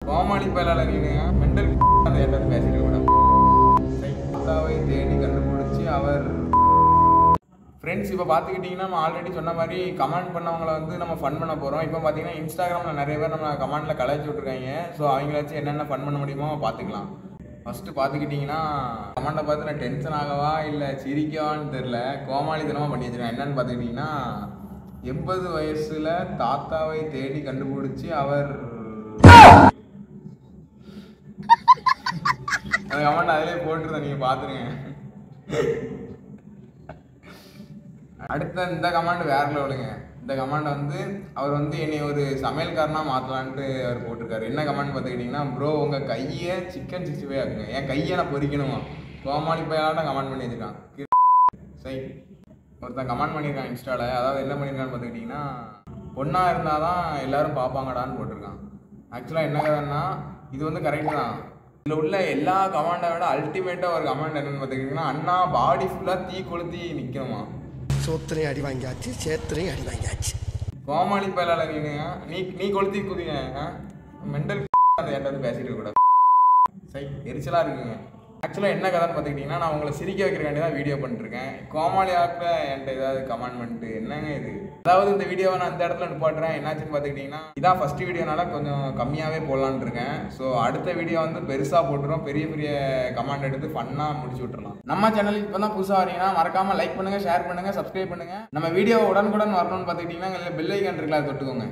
கோமாளி பயலால நீங்க மெண்டல் அந்த ஏதாவது பேசிட்டு கூட சைத்தாவை தேடி கண்டுபிடிச்சி அவர் ஃப்ரெண்ட்ஸ் இப்போ பார்த்துக்கிட்டிங்கன்னா நம்ம ஆல்ரெடி சொன்ன மாதிரி கமெண்ட் பண்ணவங்களை வந்து நம்ம ஃபன் பண்ண போகிறோம். இப்போ பார்த்தீங்கன்னா இன்ஸ்டாகிராமில் நிறைய பேர் நம்ம கமெண்ட்டில் கலாய்ச்சி விட்ருக்காங்க. ஸோ அவங்கள வச்சு என்னென்ன ஃபன் பண்ண முடியுமோ பார்த்துக்கலாம். ஃபஸ்ட்டு பார்த்துக்கிட்டிங்கன்னா கமெண்ட்டை பார்த்து நான் டென்ஷன் ஆகவா இல்லை சிரிக்கவான்னு தெரில, கோமாளித்தனமாக பண்ணி வச்சுருக்கேன். என்னென்னு பார்த்துக்கிட்டிங்கன்னா 80 வயசில் தாத்தாவை தேடி கண்டுபிடிச்சி அவர் அந்த கமெண்ட் அதிலே போட்டுருந்தேன், நீங்கள் பார்த்துருங்க. அடுத்த இந்த கமாண்ட் வேற லெவலுங்க. இந்த கமாண்ட் வந்து அவர் வந்து என்னை ஒரு சமையல்காரனாக மாற்றலான்ட்டு அவர் போட்டிருக்காரு. என்ன கமாண்ட் பார்த்துக்கிட்டிங்கன்னா, ப்ரோ உங்கள் கையை சிக்கன் 65 ஆக்குங்க, என் கையை நான் பொறிக்கணுமா, கோமாளி பையலாட்ட கமெண்ட் பண்ணி வச்சுருக்கான். சரி, ஒருத்தன் கமெண்ட் பண்ணியிருக்கான் இன்ஸ்டாவில். அதாவது என்ன பண்ணியிருக்கான்னு பார்த்துக்கிட்டிங்கன்னா, பொண்ணா இருந்தால் தான் எல்லோரும் பார்ப்பாங்கடான்னு போட்டிருக்கான். ஆக்சுவலாக என்ன கதைன்னா, இது வந்து கரெக்டு தான். இதில் உள்ள எல்லா கமாண்டை விட அல்டிமேட்டாக ஒரு கமாண்ட் என்னென்னு பார்த்துக்கிட்டிங்கன்னா, அண்ணா பாடி ஃபுல்லாக தீ கொளுத்தி நிற்கணுமா, சோத்திரையும் அடி வாங்கியாச்சு, சேத்திரையும் அடி வாங்கியாச்சு, கோமாளி பயலால நீ கொளுத்தி குதிங்க, மெண்டல் அந்த ஏதாவது பேசிட்டு கூடாது. சரி, எரிச்சலாக இருக்குங்க. ஆக்சுவலாக என்ன கதைன்னு பார்த்துக்கிட்டிங்கன்னா, நான் உங்களை சிரிக்க வைக்கிறக்காண்டி தான் வீடியோ பண்ணிட்டுருக்கேன். கோமாளி ஆப்பில் என்கிட்ட ஏதாவது கமெண்ட் பண்ணிட்டு என்னங்க இது. அதாவது இந்த வீடியோவை நான் இந்த இடத்துல நிப்பாட்டுறேன். என்னாச்சுன்னு பார்த்துக்கிட்டிங்கன்னா, இதான் ஃபஸ்ட்டு வீடியோனால கொஞ்சம் கம்மியாகவே போடலான்னு இருக்கேன். ஸோ அடுத்த வீடியோ வந்து பெருசாக போட்டுரும், பெரிய பெரிய கமெண்ட் எடுத்து ஃபன்னாக முடிச்சு விட்டுறலாம். நம்ம சேனலுக்கு இப்போ தான் புதுசாக வரீங்கன்னா மறக்காமல் லைக் பண்ணுங்கள், ஷேர் பண்ணுங்கள், சப்ஸ்கிரைப் பண்ணுங்கள். நம்ம வீடியோ உடனுக்குடன் வரணும்னு பார்த்துக்கிட்டிங்கன்னா பெல் ஐக்கான் இருக்குல்ல, அதை தொட்டுக்கோங்க.